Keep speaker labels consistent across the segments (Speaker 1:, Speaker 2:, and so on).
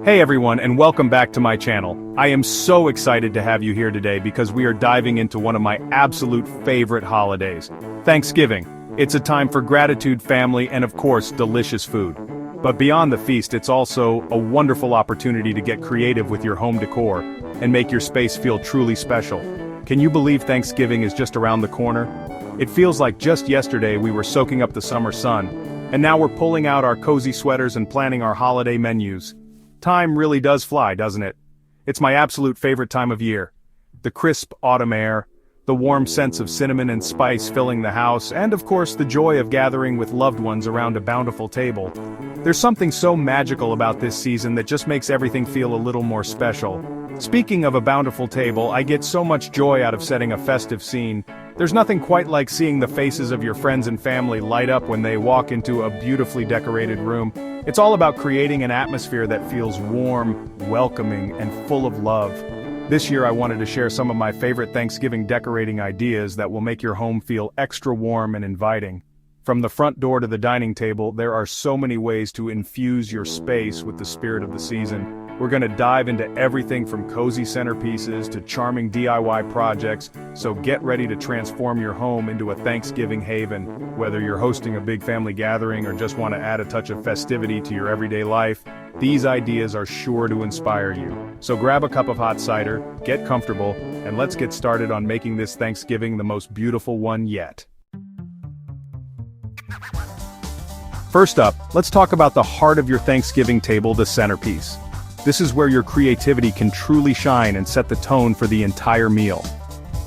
Speaker 1: Hey everyone, and welcome back to my channel. I am so excited to have you here today because we are diving into one of my absolute favorite holidays, Thanksgiving. It's a time for gratitude, family, and of course, delicious food. But beyond the feast, it's also a wonderful opportunity to get creative with your home decor and make your space feel truly special. Can you believe Thanksgiving is just around the corner? It feels like just yesterday we were soaking up the summer sun, and now we're pulling out our cozy sweaters and planning our holiday menus. Time really does fly, doesn't it? It's my absolute favorite time of year. The crisp autumn air, the warm sense of cinnamon and spice filling the house, and of course the joy of gathering with loved ones around a bountiful table. There's something so magical about this season that just makes everything feel a little more special. Speaking of a bountiful table, I get so much joy out of setting a festive scene. There's nothing quite like seeing the faces of your friends and family light up when they walk into a beautifully decorated room. It's all about creating an atmosphere that feels warm, welcoming, and full of love. This year I wanted to share some of my favorite Thanksgiving decorating ideas that will make your home feel extra warm and inviting. From the front door to the dining table, there are so many ways to infuse your space with the spirit of the season. We're going to dive into everything from cozy centerpieces to charming DIY projects, so get ready to transform your home into a Thanksgiving haven. Whether you're hosting a big family gathering or just want to add a touch of festivity to your everyday life, these ideas are sure to inspire you. So grab a cup of hot cider, get comfortable, and let's get started on making this Thanksgiving the most beautiful one yet. First up, let's talk about the heart of your Thanksgiving table, the centerpiece. This is where your creativity can truly shine and set the tone for the entire meal.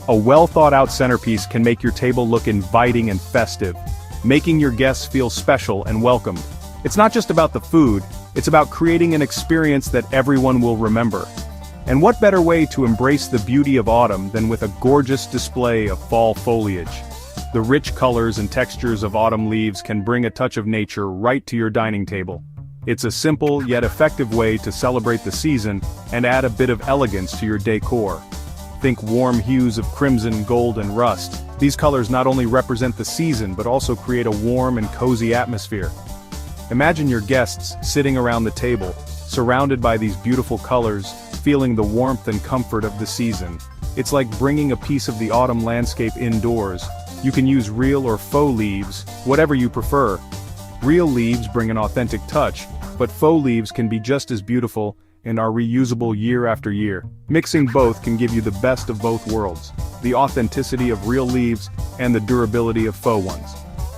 Speaker 1: A well-thought-out centerpiece can make your table look inviting and festive, making your guests feel special and welcomed. It's not just about the food, it's about creating an experience that everyone will remember. And what better way to embrace the beauty of autumn than with a gorgeous display of fall foliage? The rich colors and textures of autumn leaves can bring a touch of nature right to your dining table. It's a simple yet effective way to celebrate the season and add a bit of elegance to your decor. Think warm hues of crimson, gold, and rust. These colors not only represent the season but also create a warm and cozy atmosphere. Imagine your guests sitting around the table, surrounded by these beautiful colors, feeling the warmth and comfort of the season. It's like bringing a piece of the autumn landscape indoors. You can use real or faux leaves, whatever you prefer. Real leaves bring an authentic touch, but faux leaves can be just as beautiful and are reusable year after year. Mixing both can give you the best of both worlds, the authenticity of real leaves and the durability of faux ones.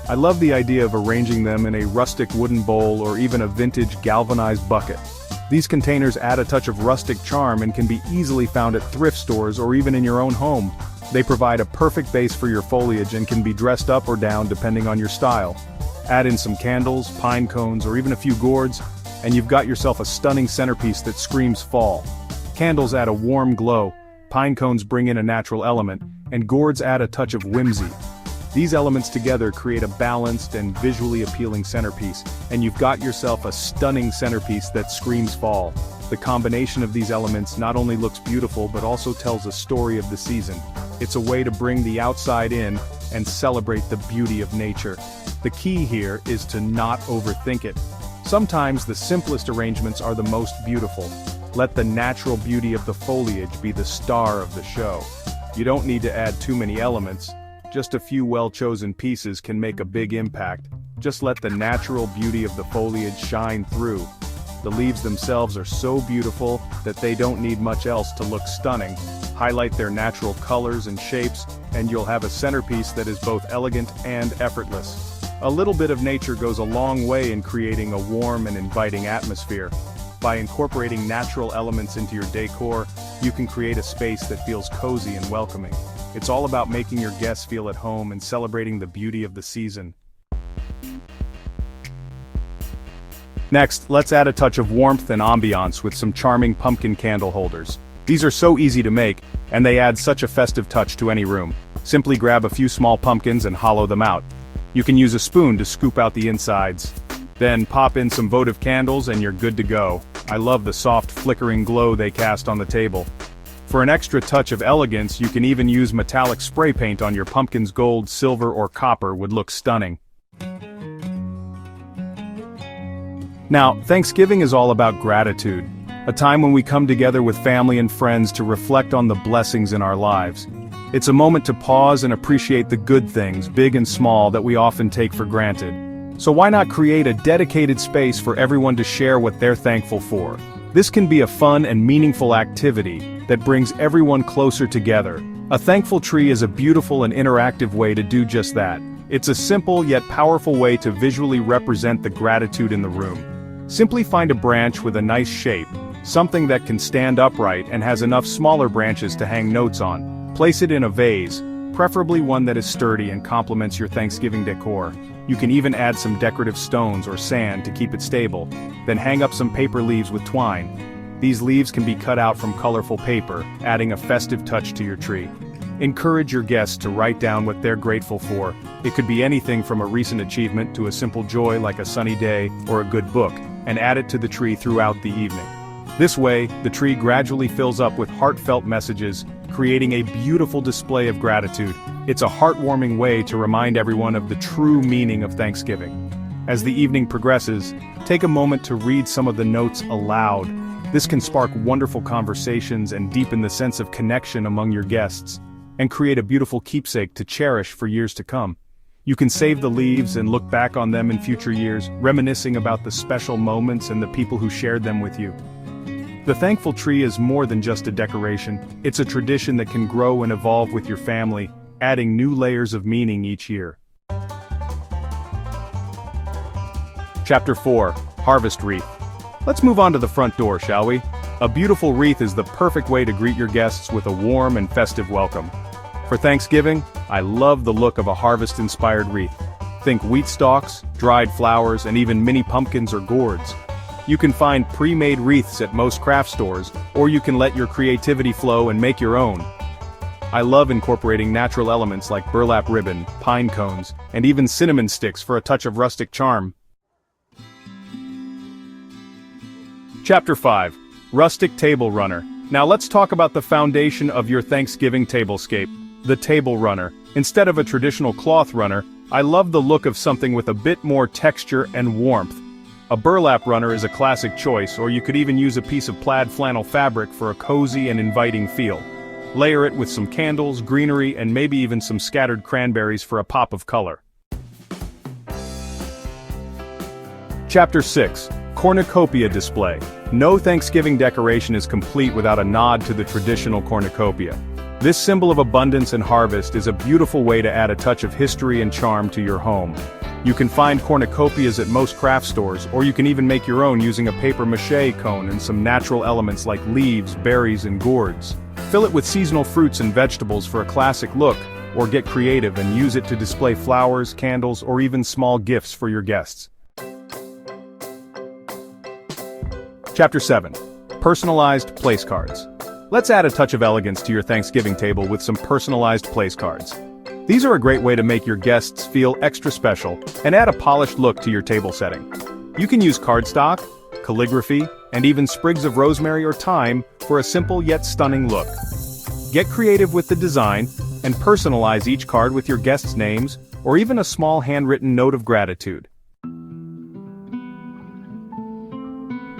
Speaker 1: I love the idea of arranging them in a rustic wooden bowl or even a vintage galvanized bucket. These containers add a touch of rustic charm and can be easily found at thrift stores or even in your own home. They provide a perfect base for your foliage and can be dressed up or down depending on your style. Add in some candles, pine cones, or even a few gourds, and you've got yourself a stunning centerpiece that screams fall. Candles add a warm glow, pine cones bring in a natural element, and gourds add a touch of whimsy. These elements together create a balanced and visually appealing centerpiece, and you've got yourself a stunning centerpiece that screams fall. The combination of these elements not only looks beautiful but also tells a story of the season. It's a way to bring the outside in and celebrate the beauty of nature. The key here is to not overthink it. Sometimes the simplest arrangements are the most beautiful. Let the natural beauty of the foliage be the star of the show. You don't need to add too many elements. Just a few well-chosen pieces can make a big impact. Just let the natural beauty of the foliage shine through. The leaves themselves are so beautiful that they don't need much else to look stunning. Highlight their natural colors and shapes, and you'll have a centerpiece that is both elegant and effortless. A little bit of nature goes a long way in creating a warm and inviting atmosphere. By incorporating natural elements into your decor, you can create a space that feels cozy and welcoming. It's all about making your guests feel at home and celebrating the beauty of the season. Next, let's add a touch of warmth and ambiance with some charming pumpkin candle holders. These are so easy to make, and they add such a festive touch to any room. Simply grab a few small pumpkins and hollow them out. You can use a spoon to scoop out the insides. Then pop in some votive candles and you're good to go. I love the soft flickering glow they cast on the table. For an extra touch of elegance, you can even use metallic spray paint on your pumpkins. Gold, silver, or copper would look stunning. Now, Thanksgiving is all about gratitude, a time when we come together with family and friends to reflect on the blessings in our lives. It's a moment to pause and appreciate the good things, big and small, that we often take for granted. So why not create a dedicated space for everyone to share what they're thankful for? This can be a fun and meaningful activity that brings everyone closer together. A thankful tree is a beautiful and interactive way to do just that. It's a simple yet powerful way to visually represent the gratitude in the room. Simply find a branch with a nice shape, something that can stand upright and has enough smaller branches to hang notes on. Place it in a vase, preferably one that is sturdy and complements your Thanksgiving decor. You can even add some decorative stones or sand to keep it stable. Then hang up some paper leaves with twine. These leaves can be cut out from colorful paper, adding a festive touch to your tree. Encourage your guests to write down what they're grateful for. It could be anything from a recent achievement to a simple joy like a sunny day or a good book, and add it to the tree throughout the evening. This way, the tree gradually fills up with heartfelt messages, creating a beautiful display of gratitude. It's a heartwarming way to remind everyone of the true meaning of Thanksgiving. As the evening progresses, take a moment to read some of the notes aloud. This can spark wonderful conversations and deepen the sense of connection among your guests, and create a beautiful keepsake to cherish for years to come. You can save the leaves and look back on them in future years, reminiscing about the special moments and the people who shared them with you. The thankful tree is more than just a decoration. It's a tradition that can grow and evolve with your family, adding new layers of meaning each year. Chapter 4. Harvest Wreath. Let's move on to the front door, shall we? A beautiful wreath is the perfect way to greet your guests with a warm and festive welcome. For Thanksgiving, I love the look of a harvest-inspired wreath. Think wheat stalks, dried flowers, and even mini pumpkins or gourds. You can find pre-made wreaths at most craft stores, or you can let your creativity flow and make your own. I love incorporating natural elements like burlap ribbon, pine cones, and even cinnamon sticks for a touch of rustic charm. Chapter 5. Rustic Table Runner. Now let's talk about the foundation of your Thanksgiving tablescape, the table runner. Instead of a traditional cloth runner, I love the look of something with a bit more texture and warmth. A burlap runner is a classic choice, or you could even use a piece of plaid flannel fabric for a cozy and inviting feel. Layer it with some candles, greenery, and maybe even some scattered cranberries for a pop of color. Chapter 6. Cornucopia Display. No Thanksgiving decoration is complete without a nod to the traditional cornucopia. This symbol of abundance and harvest is a beautiful way to add a touch of history and charm to your home. You can find cornucopias at most craft stores, or you can even make your own using a papier-mâché cone and some natural elements like leaves, berries, and gourds. Fill it with seasonal fruits and vegetables for a classic look, or get creative and use it to display flowers, candles, or even small gifts for your guests. Chapter 7. Personalized Place Cards. Let's add a touch of elegance to your Thanksgiving table with some personalized place cards. These are a great way to make your guests feel extra special and add a polished look to your table setting. You can use cardstock, calligraphy, and even sprigs of rosemary or thyme for a simple yet stunning look. Get creative with the design and personalize each card with your guests' names or even a small handwritten note of gratitude.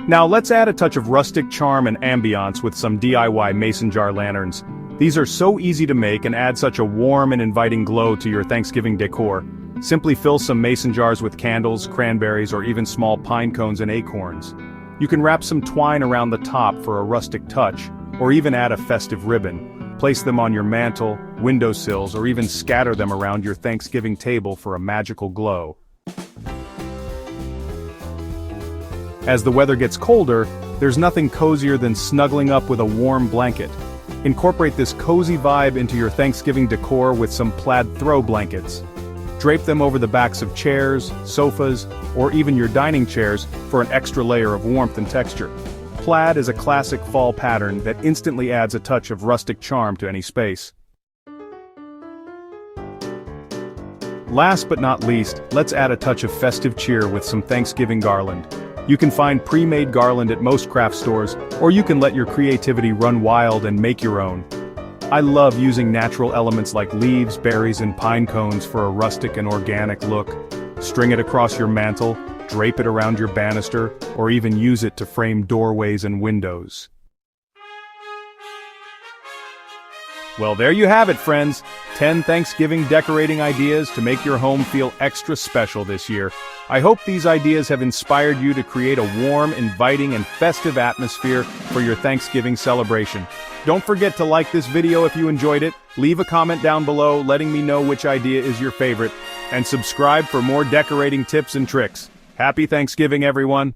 Speaker 1: Now let's add a touch of rustic charm and ambiance with some DIY mason jar lanterns. These are so easy to make and add such a warm and inviting glow to your Thanksgiving decor. Simply fill some mason jars with candles, cranberries, or even small pine cones and acorns. You can wrap some twine around the top for a rustic touch, or even add a festive ribbon. Place them on your mantle, windowsills, or even scatter them around your Thanksgiving table for a magical glow. As the weather gets colder, there's nothing cozier than snuggling up with a warm blanket. Incorporate this cozy vibe into your Thanksgiving decor with some plaid throw blankets. Drape them over the backs of chairs, sofas, or even your dining chairs for an extra layer of warmth and texture. Plaid is a classic fall pattern that instantly adds a touch of rustic charm to any space. Last but not least, let's add a touch of festive cheer with some Thanksgiving garland. You can find pre-made garland at most craft stores, or you can let your creativity run wild and make your own. I love using natural elements like leaves, berries, and pine cones for a rustic and organic look. String it across your mantle, drape it around your banister, or even use it to frame doorways and windows. Well, there you have it, friends. 10 Thanksgiving decorating ideas to make your home feel extra special this year. I hope these ideas have inspired you to create a warm, inviting, and festive atmosphere for your Thanksgiving celebration. Don't forget to like this video if you enjoyed it, leave a comment down below letting me know which idea is your favorite, and subscribe for more decorating tips and tricks. Happy Thanksgiving, everyone!